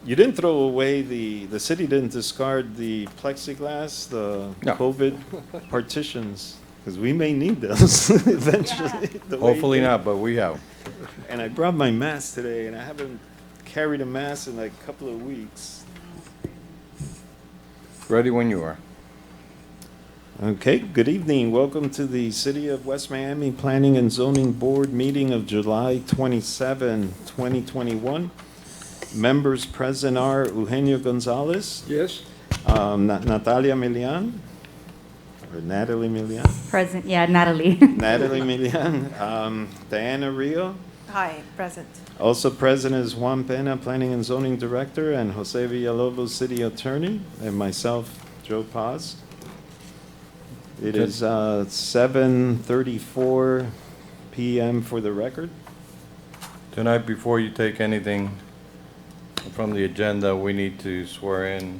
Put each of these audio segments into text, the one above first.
You didn't throw away the city didn't discard the plexiglass, the No. COVID partitions, because we may need those eventually. the way Hopefully they- not, but we have. And I brought my mask today, and I haven't carried a mask in like a couple of weeks. Ready when you are. Okay, good evening. Welcome to the City of West Miami Planning and Zoning Board meeting of July 27, 2021. Members present are Eugenio Gonzalez, Yes. Natalia Milian, or Natalie Milian, Present, yeah, Natalie. Natalie Milian, Diana Rio. Hi, present. Also present is Juan Pena, Planning and Zoning Director, and Jose Villalobos, City Attorney, and myself, Joe Paz. It is 7:34 p.m. for the record. Tonight, before you take anything from the agenda, we need to swear in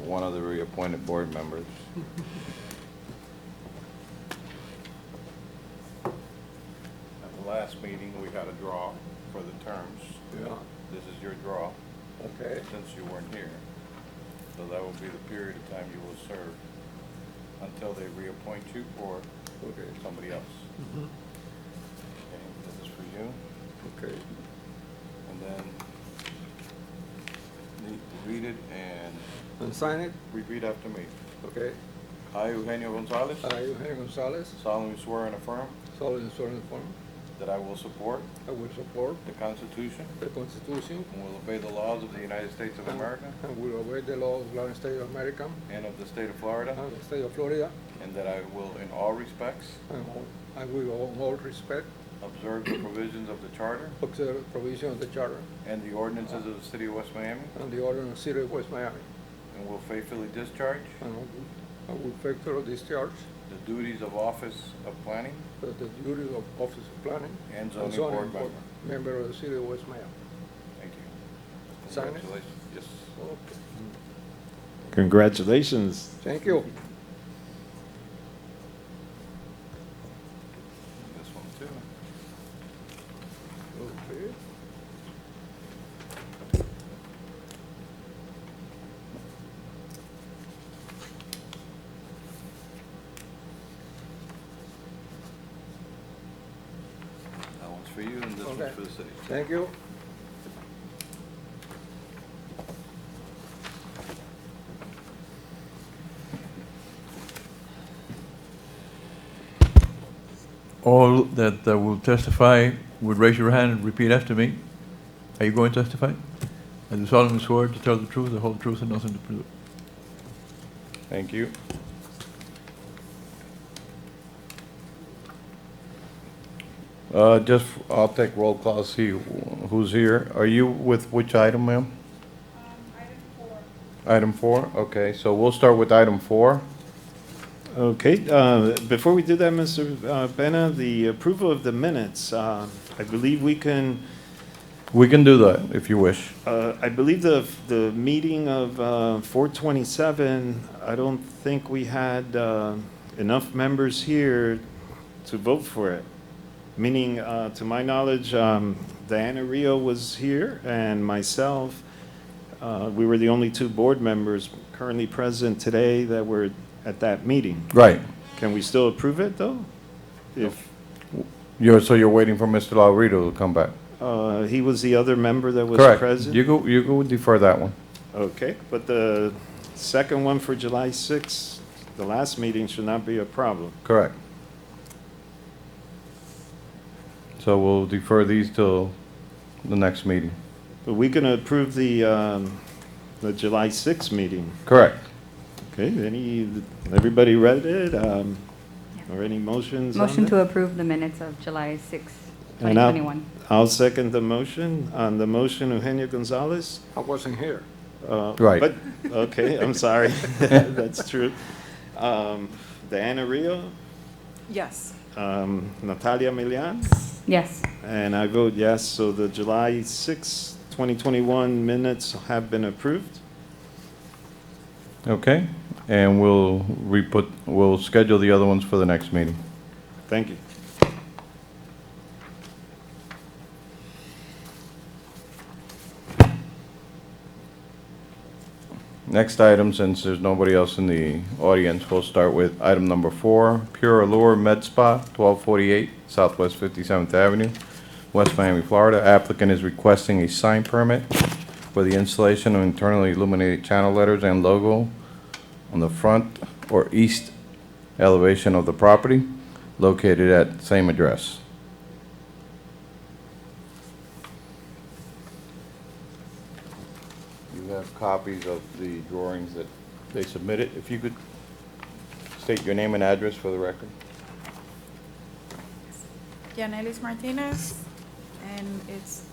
one of the reappointed board members. At the last meeting, we had a draw for the terms. Yeah. This is your draw, Okay. since you weren't here. So that will be the period of time you will serve until they reappoint you or Okay. somebody else. Mhm. Okay, this is for you. Okay. And then read it and And sign it. repeat after me. Okay. I, Eugenio Gonzalez, I, Eugenio Gonzalez, solemnly swear and affirm solemnly swear and affirm that I will support I will support the Constitution the Constitution and will obey the laws of the United States of America and will obey the laws of the United States of America and of the state of Florida, and the state of Florida, and that I will in all respects and I will, in all respect, observe the provisions of the Charter observe the provision of the Charter and the ordinances of the City of West Miami, and the order of the City of West Miami, and will faithfully discharge and I will faithfully discharge the duties of Office of Planning the duties of Office of Planning and Zoning Board member. member of the City of West Miami. Thank you. Sign it? Congratulations. Yes. Okay. Congratulations. Thank you. This one too. Okay. That one's for you and this Okay. one's for the city. Thank you. All that will testify would raise your hand and repeat after me. Are you going to testify? I do solemnly swear to tell the truth, the whole truth, and nothing but the truth. Thank you. I'll take roll call, see who's here. Are you with which item, ma'am? Item 4, okay, so we'll start with item 4. Okay, before we do that, Mr. Pena, the approval of the minutes, I believe we can. We can do that if you wish. I believe the meeting of 4/27, I don't think we had enough members here to vote for it. Meaning, to my knowledge, Diana Rio was here and myself. We were the only two board members currently present today that were at that meeting. Right. Can we still approve it, though? If So you're waiting for Mr. Laurito to come back? he was the other member that was Correct. present? You go defer that one. Okay, but the second one for July 6th, the last meeting, should not be a problem. Correct. So we'll defer these till the next meeting. But we can approve the July 6th meeting. Correct. Okay, everybody read it? Or any motions on Motion it? to approve the minutes of July 6, And I'll- 2021. I'll second the motion. On the motion, Eugenio Gonzalez? I wasn't here. Right. But, okay, I'm sorry. That's true. Diana Rio, Yes. Natalia Milian, Yes. and I vote yes. So the July 6, 2021 minutes have been approved. Okay, and we'll schedule the other ones for the next meeting. Thank you. Next item, since there's nobody else in the audience, we'll start with item number 4, Pure Allure Med Spa, 1248 Southwest 57th Avenue, West Miami, Florida. Applicant is requesting a sign permit for the installation of internally illuminated channel letters and logo on the front or east elevation of the property, located at same address. You have copies of the drawings that they submitted. If you could state your name and address for the record. Yanelis Martinez, and it's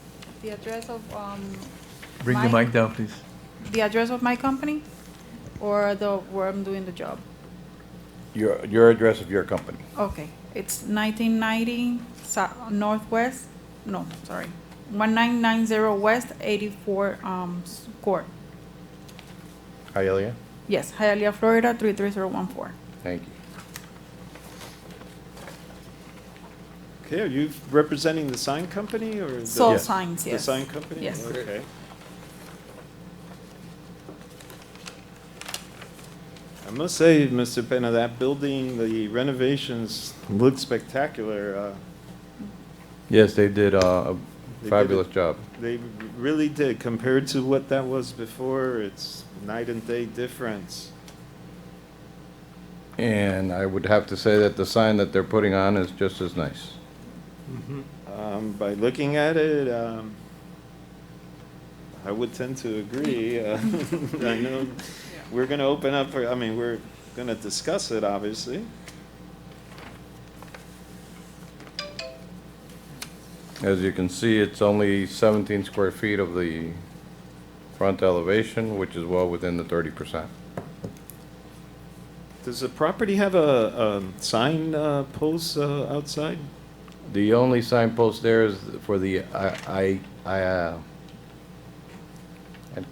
the address of, Bring the mic down, please. the address of my company, or where I'm doing the job. Your address of your company. Okay, it's 1990 Northwest, no, sorry, 1990 West 84 Court. Hialeah? Yes, Hialeah, Florida 33014. Thank you. Okay, are you representing the sign company or? the- Soul Yes. Signs, The yes. sign company? Yes. Okay. I must say, Mr. Pena, that building, the renovations look spectacular. Yes, they did a They did fabulous it. job. They really did. Compared to what that was before, it's night and day difference. And I would have to say that the sign that they're putting on is just as nice. By looking at it, I would tend to agree. I know we're going to open up for, I mean, we're going to discuss it, obviously. As you can see, it's only 17 square feet of the front elevation, which is well within the 30%. Does the property have a sign post outside? The only signpost there is for the, I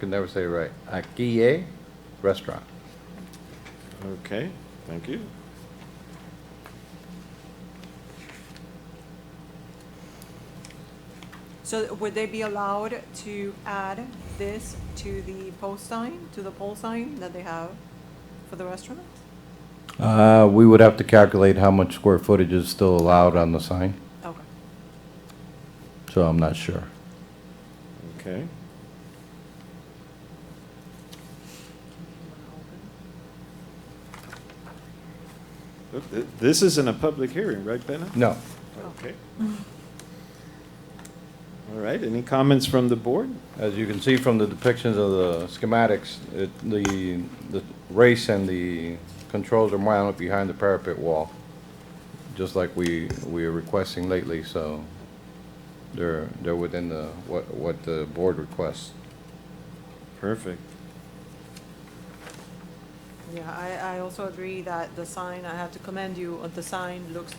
can never say it right, Akie Restaurant. Okay, thank you. So would they be allowed to add this to the post sign, to the pole sign that they have for the restaurant? We would have to calculate how much square footage is still allowed on the sign, Okay. so I'm not sure. Okay. Look, this isn't a public hearing, right, Benna? No. Okay. All right, any comments from the board? As you can see from the depictions of the schematics, the race and the controls are mounted behind the parapet wall, just like we are requesting lately, so they're within the, what the board requests. Perfect. Yeah, I also agree that the sign, I have to commend you, the sign looks,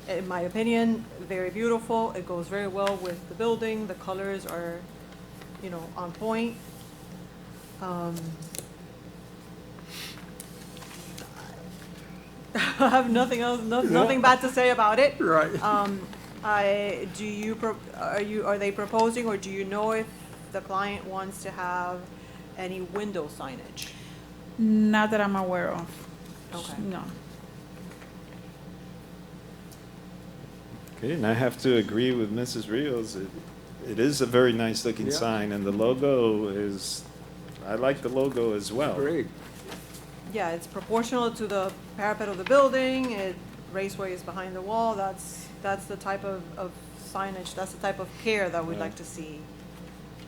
in my opinion, very beautiful. It goes very well with the building. The colors are, you know, on point. I have nothing else, nothing bad to say about it. Right. Are they proposing, or do you know if the client wants to have any window signage? Not that I'm aware of. Okay. No. Okay, and I have to agree with Mrs. Rios. It is a very nice looking Yeah. sign, and the logo is, I like the logo as well. Great. Yeah, it's proportional to the parapet of the building. Raceway is behind the wall. That's the type of signage, that's the type of care that we'd like to see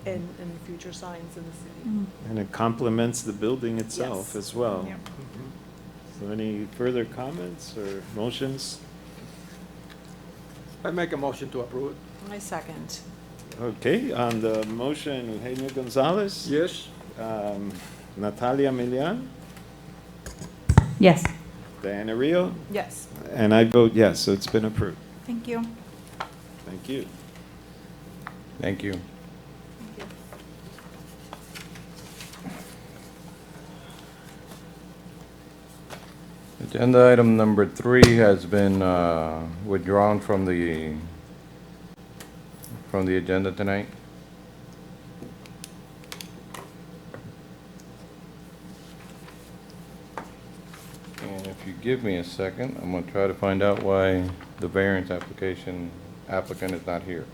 in future signs in the city. And it complements the building itself Yes. as well. Yeah. So any further comments or motions? I make a motion to approve it. I second. Okay, on the motion, Eugenio Gonzalez? Yes? Natalia Milian? Yes. Diana Rio? Yes. And I vote yes, so it's been approved. Thank you. Thank you. Thank you. Agenda item number 3 has been withdrawn from the agenda tonight. If you give me a second, I'm gonna try to find out why the variance applicant is not here.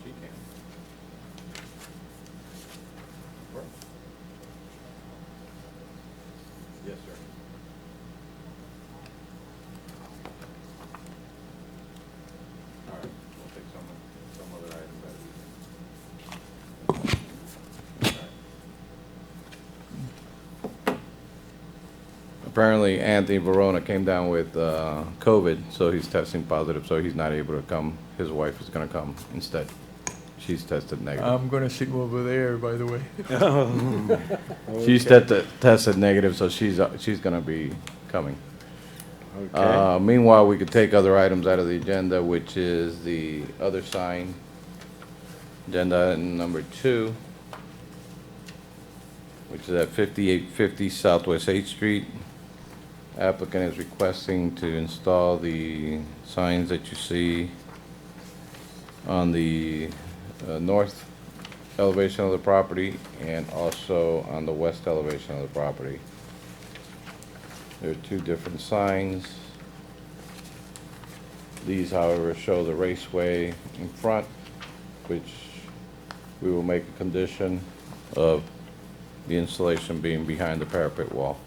She can. Yes, sir. All right, we'll take some other item better. Apparently Anthony Verona came down with COVID, so he's testing positive, so he's not able to come. His wife is gonna come instead. She's tested negative. I'm gonna sit over there, by the way. She's tested negative, so she's gonna be coming. Okay. Meanwhile, we could take other items out of the agenda, which is the other sign. Agenda item number 2, which is at 5850 Southwest 8th Street. Applicant is requesting to install the signs that you see on the north elevation of the property and also on the west elevation of the property. There are 2 different signs. These, however, show the raceway in front, which we will make a condition of the installation being behind the parapet wall.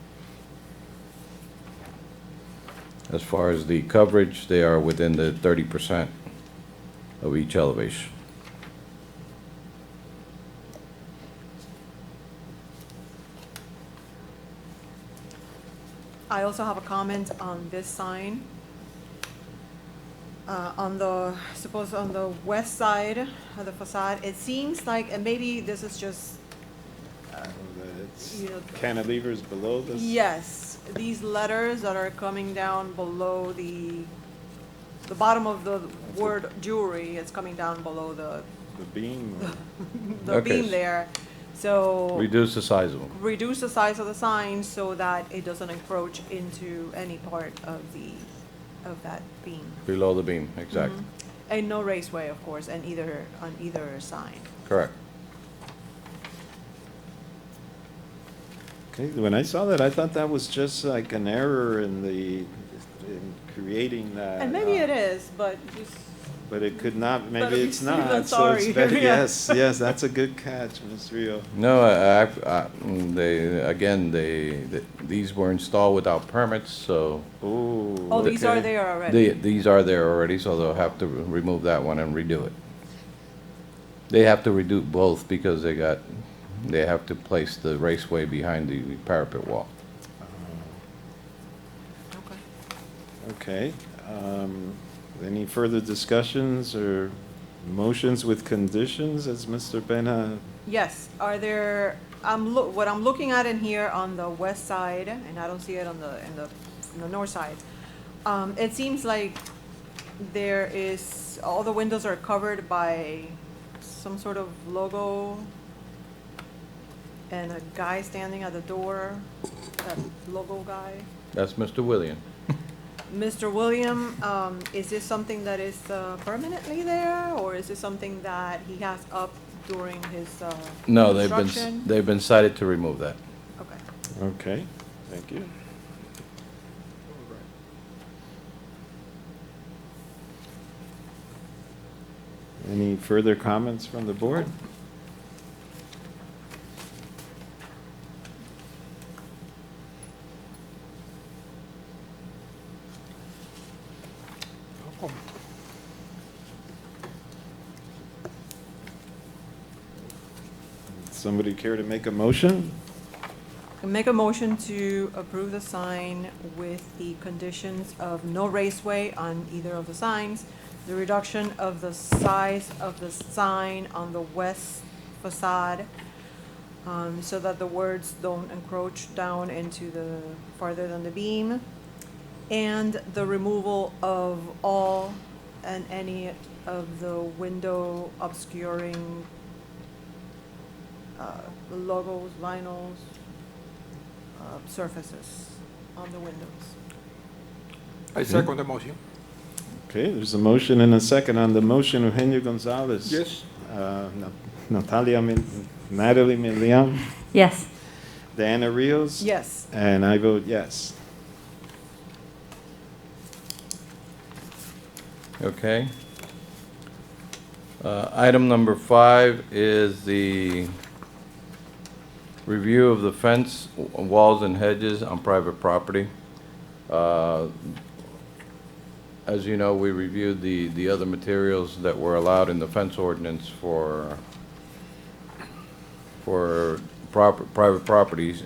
As far as the coverage, they are within the 30% of each elevation. I also have a comment on this sign. On the west side of the facade, it seems like, and maybe this is just, It's you know, cantilevers below this? yes, these letters that are coming down below the bottom of the word jewelry, it's coming down below the The beam? or- Okay. beam there. So Reduce the size of them. reduce the size of the sign so that it doesn't encroach into any part of that beam. Below the beam, exactly. And no raceway, of course, on either sign. Correct. Okay, when I saw that, I thought that was just like an error in creating that. And maybe it is, but just, But it could not, Better maybe be it's safe than not, so it's sorry. better, Yeah. yes, that's a good catch, Ms. Rio. No, these were installed without permits, so Ooh. oh, these are okay. there already. these are there already, so they'll have to remove that one and redo it. They have to redo both because they have to place the raceway behind the parapet wall. Okay. Okay, any further discussions or motions with conditions, as Mr. Penna? Yes, are there, what I'm looking at in here on the west side, and I don't see it on the north side, it seems like all the windows are covered by some sort of logo and a guy standing at the door, that logo guy. That's Mr. William. Mr. William, is this something that is permanently there, or is this something that he has up during his No, construction? they've been cited to remove that. Okay. Okay, thank you. Any further comments from the board? Somebody care to make a motion? Make a motion to approve the sign with the conditions of no raceway on either of the signs, the reduction of the size of the sign on the west facade, so that the words don't encroach down into the, farther than the beam, and the removal of all and any of the window obscuring logos, vinyls, surfaces on the windows. I second the motion. Okay, there's a motion and a second. On the motion, Eugenio Gonzalez. Yes. Natalie Milian, Yes. Diana Rios. Yes. And I vote yes. Okay. Item number 5 is the review of the fence, walls, and hedges on private property. As you know, we reviewed the other materials that were allowed in the fence ordinance for private properties.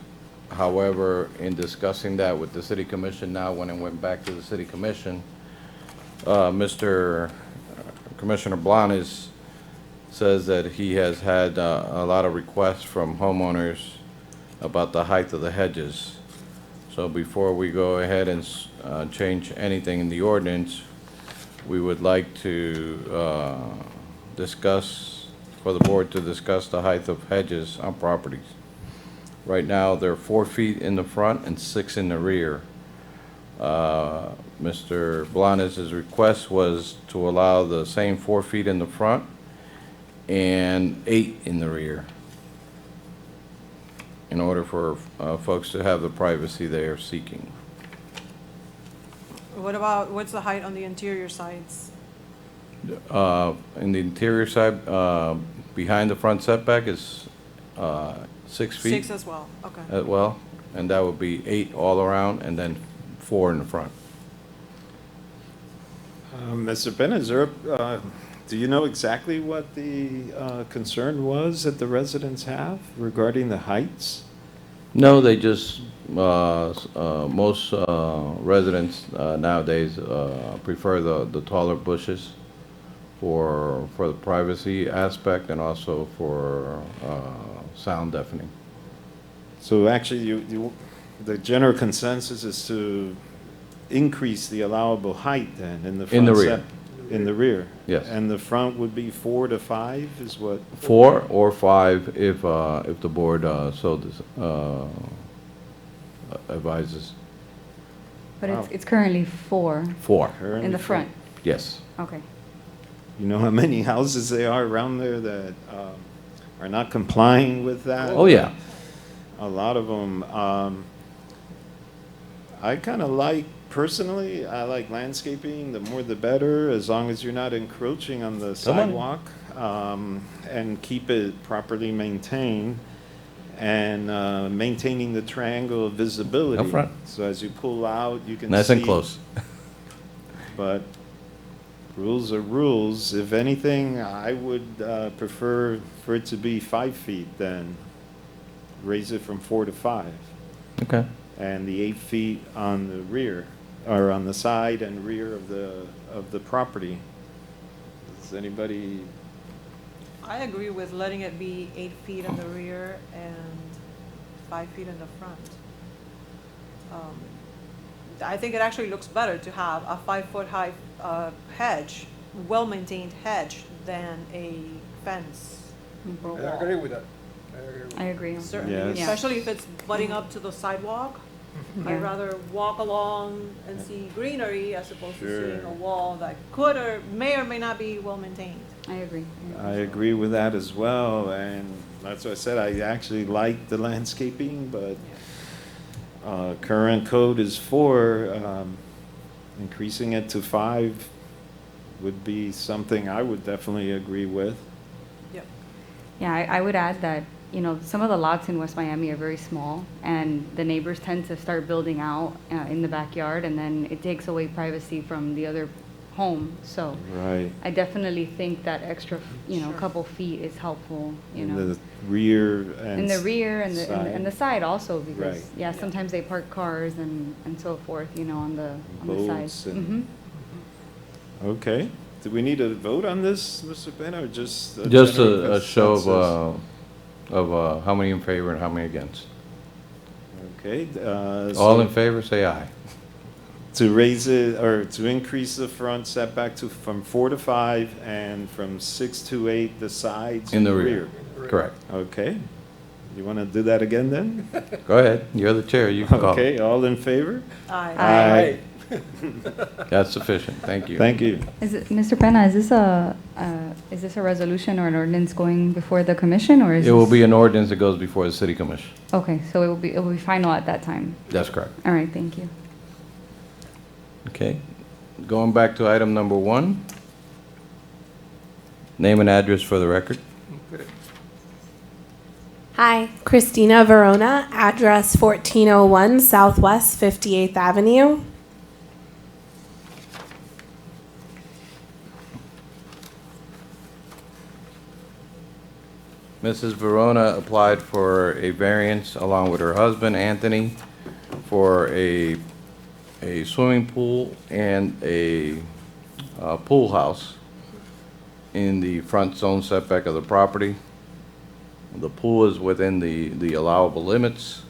However, in discussing that with the city commission now, when it went back to the city commission, Commissioner Blanes says that he has had a lot of requests from homeowners about the height of the hedges. So before we go ahead and change anything in the ordinance, we would like to discuss, for the board to discuss the height of hedges on properties. Right now, they're 4 feet in the front and 6 in the rear. Mr. Blanes' request was to allow the same 4 feet in the front and 8 in the rear, in order for folks to have the privacy they are seeking. What about, what's the height on the interior sides? In the interior side, behind the front setback is 6 feet. 6 as well, okay. As well, and that would be 8 all around, and then 4 in the front. Mr. Benazir, do you know exactly what the concern was that the residents have regarding the heights? No, they just, most residents nowadays prefer the taller bushes for the privacy aspect and also for sound deafening. So actually, the general consensus is to increase the allowable height then in the front. In the rear. In the rear? Yes. And the front would be 4 to 5 is what? 4 or 5 if the board so advises. But Wow. it's currently 4 4, in Currently the front. yes. Okay. You know how many houses there are around there that are not complying with that? Oh, yeah. A lot of them. I kind of like, personally, I like landscaping. The more the better, as long as you're not encroaching on the Come on. sidewalk, and keep it properly maintained, and maintaining the triangle of visibility. Up front. So as you pull out, you can see. Nice and close. But rules are rules. If anything, I would prefer for it to be 5 feet then. Raise it from 4 to 5. Okay. And the 8 feet on the rear, or on the side and rear of the property. Does anybody, I agree with letting it be 8 feet in the rear and 5 feet in the front. I think it actually looks better to have a 5-foot high hedge, well-maintained hedge, than a fence or I wall. agree with that. I agree with I agree. Certainly, Yes. especially if it's butting up to the sidewalk. Yeah. I'd rather walk along and see greenery as opposed to Sure. seeing a wall that could or may not be well-maintained. I agree. I agree with that as well, and that's what I said, I actually like the landscaping, but current code is 4, increasing it to 5 would be something I would definitely agree with. Yep. Yeah, I would add that, you know, some of the lots in West Miami are very small, and the neighbors tend to start building out in the backyard, and then it takes away privacy from the other home, so Right. I definitely think that extra, Sure. couple feet is helpful, In the rear and. In the rear and the side. side also, because, Right. yeah, sometimes they park cars and so forth, on the side. Boats and- Mhm. Okay. Do we need a vote on this, Mr. Penna, or just? Just general a show consensus? of how many in favor and how many against. Okay. All so in favor, say aye. To raise it, or to increase the front setback from 4 to 5, and from 6 to 8, the sides In and the rear. Correct. Okay. You want to do that again then? Go ahead, you're the chair, you can call Okay, it. all in favor? Aye. Aye. That's sufficient, thank you. Thank you. Mr. Penna, is this a resolution or an ordinance going before the commission, or is It will this- be an ordinance that goes before the city commission. Okay, so it will be final at that time. That's correct. All right, thank you. Okay, going back to item number 1. Name and address for the record. Okay. Hi, Christina Verona, address 1401 Southwest 58th Avenue. Mrs. Verona applied for a variance along with her husband, Anthony, for a swimming pool and a pool house in the front zone setback of the property. The pool is within the allowable limits.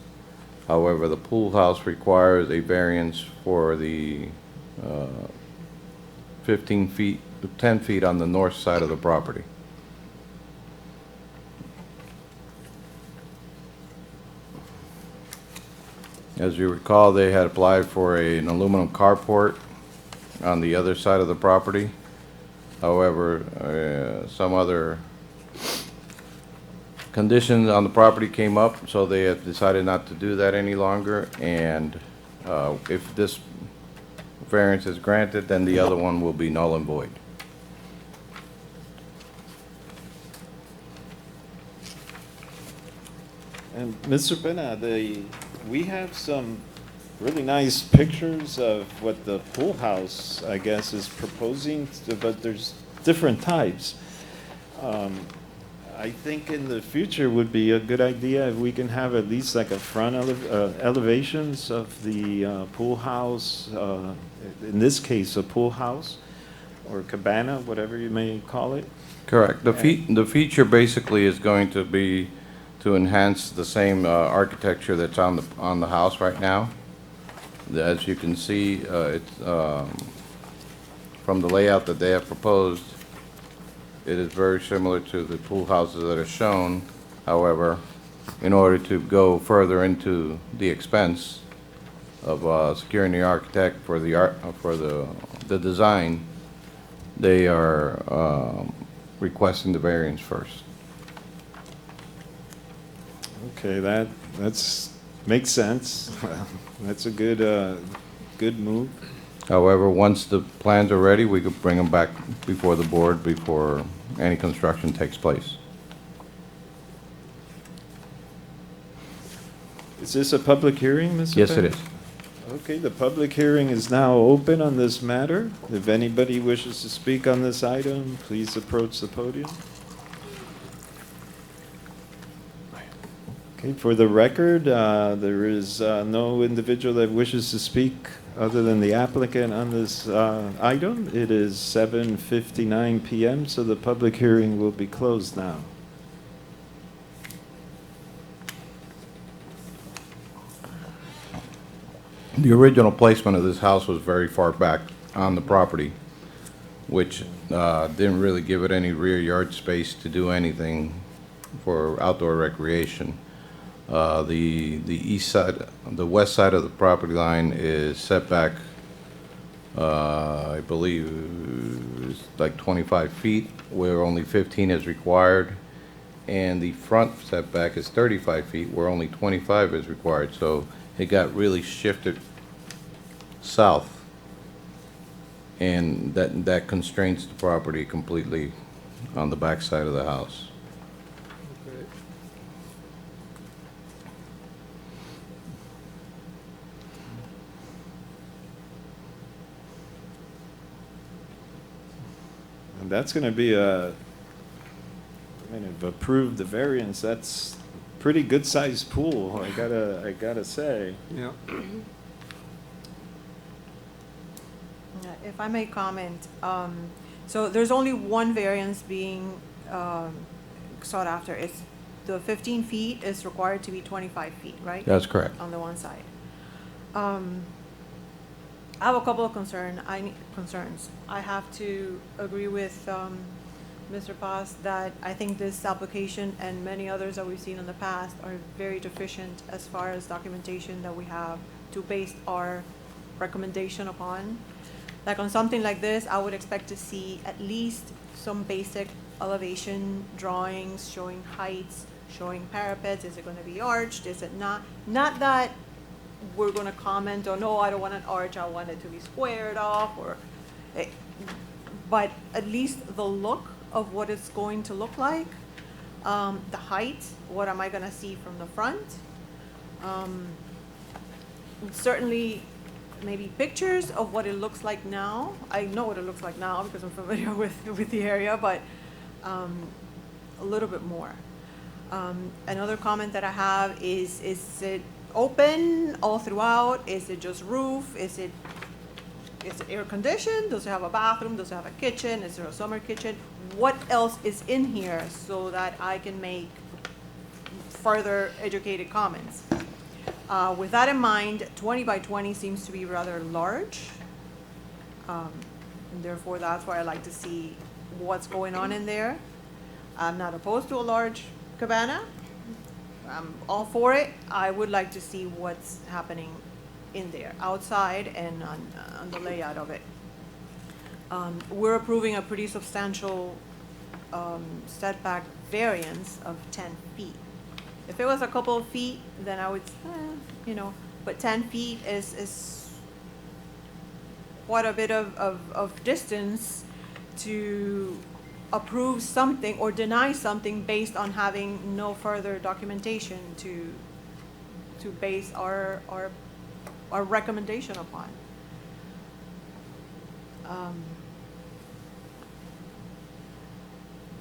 However, the pool house requires a variance for the 15 feet, 10 feet on the north side of the property. As you recall, they had applied for an aluminum carport on the other side of the property. However, some other conditions on the property came up, so they have decided not to do that any longer. And if this variance is granted, then the other one will be null and void. And Mr. Penna, we have some really nice pictures of what the pool house, I guess, is proposing, but there's different types. I think in the future would be a good idea if we can have at least like a front elevations of the pool house, in this case, a pool house, or cabana, whatever you may call it. Correct. The feature basically is going to be to enhance the same architecture that's on the house right now. As you can see, it's from the layout that they have proposed, it is very similar to the pool houses that are shown. However, in order to go further into the expense of securing the architect for the design, they are requesting the variance first. Okay, makes sense. That's a good move. However, once the plans are ready, we could bring them back before the board before any construction takes place. Is this a public hearing, Mr. Yes, it Penna? is. Okay, the public hearing is now open on this matter. If anybody wishes to speak on this item, please approach the podium. Okay, for the record, there is no individual that wishes to speak other than the applicant on this item. It is 7:59 PM, so the public hearing will be closed now. The original placement of this house was very far back on the property, which didn't really give it any rear yard space to do anything for outdoor recreation. The west side of the property line is set back, I believe, it's like 25 feet, where only 15 is required. And the front setback is 35 feet, where only 25 is required. So it got really shifted south. And that constrains the property completely on the back side of the house. Okay. And that's gonna be a, I mean, if approved the variance, that's pretty good sized pool, I gotta say. Yeah. If I may comment, so there's only one variance being sought after. It's the 15 feet is required to be 25 feet, right? That's correct. On the one side. I have a couple of concerns. I have to agree with Mr. Paz that I think this application and many others that we've seen in the past are very deficient as far as documentation that we have to base our recommendation upon. Like on something like this, I would expect to see at least some basic elevation drawings showing heights, showing parapets. Is it going to be arched? Is it not? Not that we're going to comment on, no, I don't want an arch, I want it to be squared off, or, but at least the look of what it's going to look like, the height, what am I going to see from the front? Certainly, maybe pictures of what it looks like now. I know what it looks like now because I'm familiar with the area, but a little bit more. Another comment that I have is it open all throughout? Is it just roof? Is it air conditioned? Does it have a bathroom? Does it have a kitchen? Is there a summer kitchen? What else is in here so that I can make further educated comments? With that in mind, 20 by 20 seems to be rather large. And therefore, that's why I like to see what's going on in there. I'm not opposed to a large cabana. I'm all for it. I would like to see what's happening in there, outside and on the layout of it. We're approving a pretty substantial setback variance of 10 feet. If it was a couple of feet, then I would, but 10 feet is quite a bit of distance to approve something or deny something based on having no further documentation to base our recommendation upon.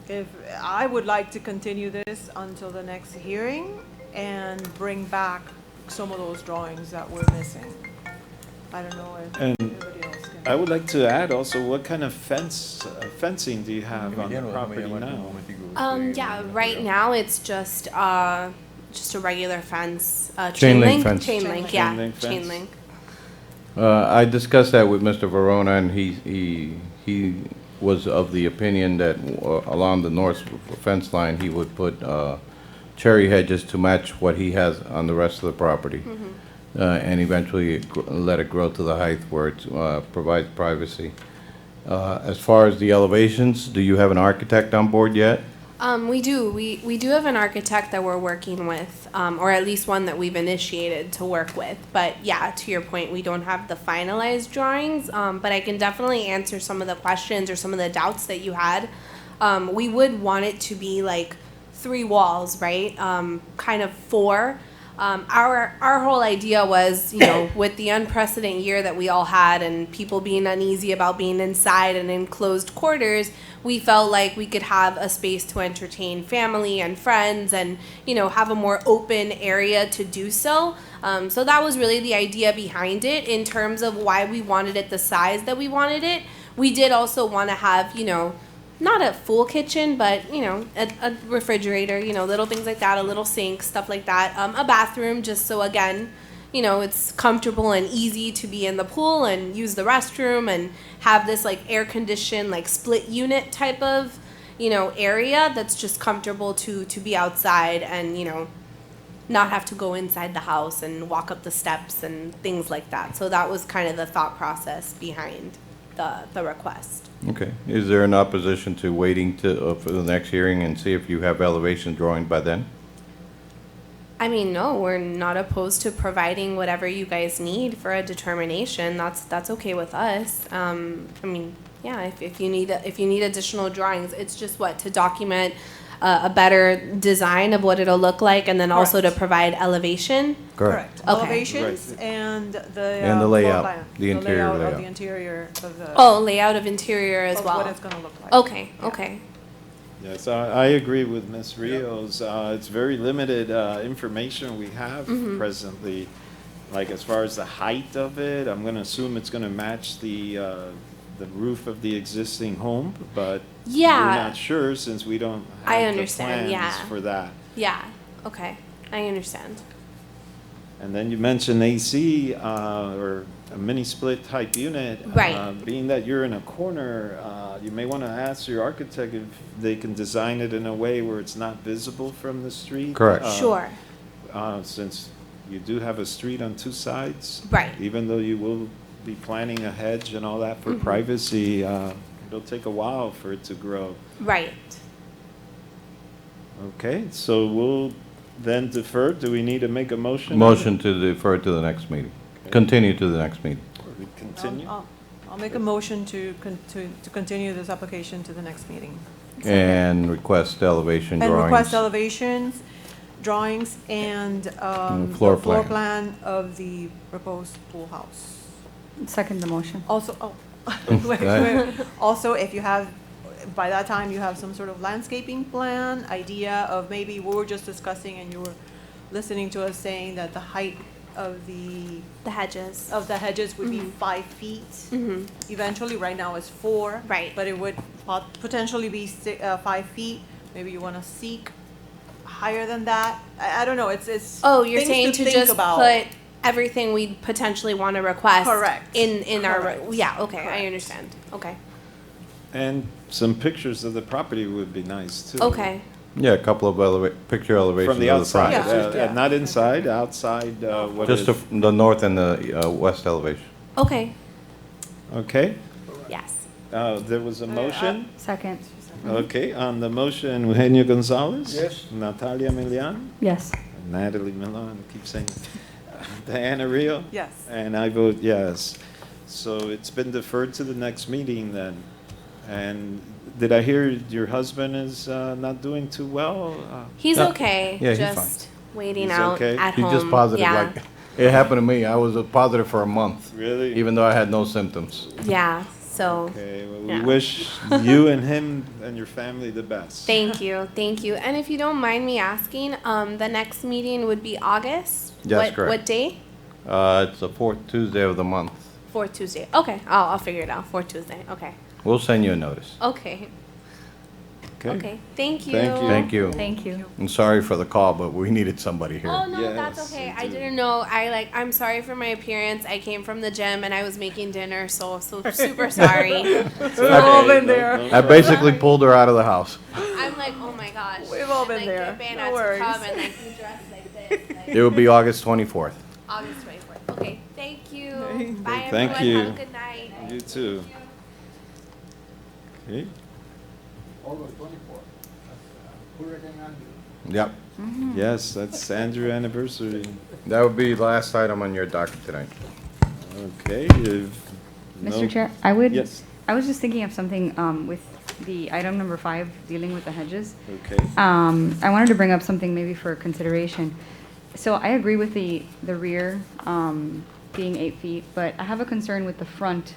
If I would like to continue this until the next hearing and bring back some of those drawings that we're missing. I don't know if And anybody else can. I would like to add also, what kind of fencing do you have on the property now? Yeah, right now it's just a regular fence. Chain link fence. Chain link, yeah, Chain link chain fence. link. I discussed that with Mr. Verona, and he was of the opinion that along the north fence line, he would put cherry hedges to match what he has on the rest of the property. And eventually let it grow to the height where it provides privacy. As far as the elevations, do you have an architect on board yet? We do. We do have an architect that we're working with, or at least one that we've initiated to work with. But yeah, to your point, we don't have the finalized drawings, but I can definitely answer some of the questions or some of the doubts that you had. We would want it to be like 3 walls, right? Kind of 4. Our whole idea was, with the unprecedented year that we all had and people being uneasy about being inside and in closed quarters, we felt like we could have a space to entertain family and friends and, have a more open area to do so. So that was really the idea behind it in terms of why we wanted it the size that we wanted it. We did also want to have, not a full kitchen, but, a refrigerator, little things like that, a little sink, stuff like that. A bathroom, just so, again, it's comfortable and easy to be in the pool and use the restroom and have this, like, air-conditioned, like, split unit type of, area that's just comfortable to be outside and, not have to go inside the house and walk up the steps and things like that. So that was kind of the thought process behind the request. Okay. Is there an opposition to waiting for the next hearing and see if you have elevation drawing by then? I mean, no, we're not opposed to providing whatever you guys need for a determination. That's okay with us. I mean, yeah, if you need additional drawings, it's just to document a better design of what it'll look like, and then also to Correct. provide elevation. Correct. Okay. Elevations Right. and the. And the floor layout, plan. the interior Of layout. the interior of the. Oh, layout of interior as of well. what it's gonna look like. Okay, okay. Yes, I agree with Ms. Rios. It's very limited information we have presently. Like as far as the height of it, I'm going to assume it's going to match the roof of the existing home, but Yeah. we're not sure since we don't I have the understand, plans yeah. for that. Yeah, okay. I understand. And then you mentioned AC or a mini split type unit. Right. Being that you're in a corner, you may want to ask your architect if they can design it in a way where it's not visible from the street. Correct. Sure. Since you do have a street on two sides. Right. Even though you will be planting a hedge and all that for privacy, it'll take a while for it to grow. Right. Okay, so we'll then defer. Do we need to make a motion? Motion to defer to the next meeting. Continue to the next meeting. We continue? I'll make a motion to continue this application to the next meeting. And request elevation And drawings. request elevations, drawings, and the floor floor plan. plan of the proposed pool house. Second the motion. Also, ahead. Also, if you have, by that time, you have some sort of landscaping plan, idea of maybe we were just discussing and you were listening to us saying that the height of the The hedges. would be 5 feet. Mm-hmm. Eventually, right now it's 4. Right. But it would potentially be 5 feet. Maybe you want to seek higher than that. I don't know, it's. Oh, you're things saying to think just about. put everything we potentially want to request Correct. in our, Correct. yeah, okay, I Correct. understand. Okay. And some pictures of the property would be nice too. Okay. Yeah, a couple of picture elevations From the of outside, front. Yeah. not inside, outside, what Just is, the north and the west elevation. Okay. okay? Yes. There was a motion? Second. Okay, on the motion, Eugenio Gonzalez? Yes. Natalia Milian? Yes. Natalie Milan, I keep saying, Diana Rio? Yes. And I vote yes. So it's been deferred to the next meeting then. And did I hear your husband is not doing too well? He's Yeah. okay. Yeah, he's just waiting He's out okay? at He's home. just positive, Yeah. like, it happened to me. I was positive for a month, Really? even though I had no symptoms. Yeah. So Okay, well, we Yeah. wish you and him and your family the best. thank you. Thank you. And if you don't mind me asking, the next meeting would be August? Yes, correct. What day? It's the fourth Tuesday of the month. Fourth Tuesday. Okay. I'll figure it out. Fourth Tuesday. Okay. We'll send you a notice. Okay. Okay. Thank you. Thank you. Thank you. Thank you. I'm sorry for the call, but we needed somebody here. Oh no, that's Yes, okay. you I do. didn't know. I'm sorry for my appearance. I came from the gym and I was making dinner, so super sorry. We've all been there. I basically pulled her out of the house. I'm like, oh my gosh. We've all been like, there. Get Vanna No to worries. come and like you dress like this. Like, It will be August 24th. August 24th. Okay. Thank you. Thank Bye Thank everyone. you. Have a good night. You too. Okay. August 24th. Hurricane Andrew. Yep. Yes, that's Andrew anniversary. That would be last item on your docket tonight. Okay. if no- Mr. Chair, I would. Yes, I was just thinking of something with the item number 5, dealing with the hedges. okay. I wanted to bring up something maybe for consideration. So I agree with the rear being 8 feet, but I have a concern with the front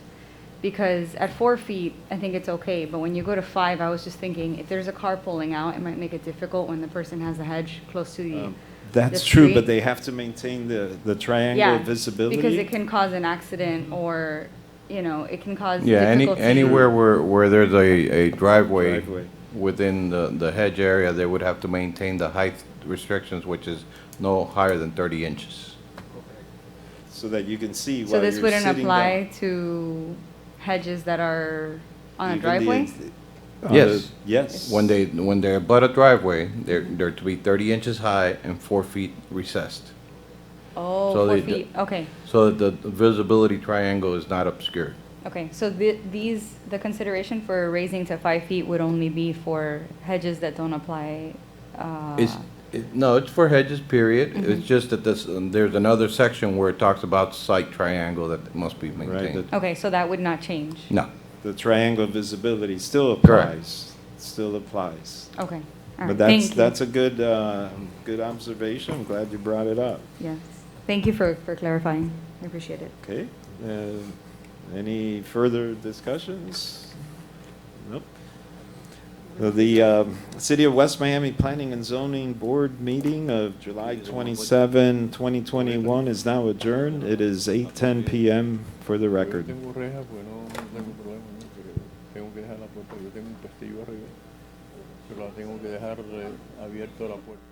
because at 4 feet, I think it's okay. But when you go to 5, I was just thinking if there's a car pulling out, it might make it difficult when the person has the hedge close to the. That's the true, street. but they have to maintain the triangle Yeah, visibility. because it can cause an accident or, it can cause Yeah, difficulty. anywhere where there's a driveway Driveway. within the hedge area, they would have to maintain the height restrictions, which is no higher than 30 inches. So that you can see while So this you're wouldn't sitting apply down. to hedges that are on a Even driveway? Yes. Yes. When they abut a driveway, they're to be 30 inches high and 4 feet recessed, Oh, So 4 they- feet, okay, so that the visibility triangle is not obscured. okay. So the consideration for raising to 5 feet would only be for hedges that don't apply, No, it's for hedges, period. Mm-hmm. It's just that there's another section where it talks about site triangle that must be maintained. okay, so that would not change? No, The triangle visibility still Correct. applies. Still applies. Okay, All But right, thank you. that's a good, good observation. I'm glad you brought it up. Yes. Thank you for clarifying. I appreciate it. Okay, any further discussions? Nope. The City of West Miami Planning and Zoning Board meeting of July 27, 2021 is now adjourned. It is 8:10 PM for the record. Tengo reja, pues no tengo problema, ¿no? Pero tengo que dejar la puerta. Yo tengo un pestillo arriba, pero la tengo que dejar abierta la puerta.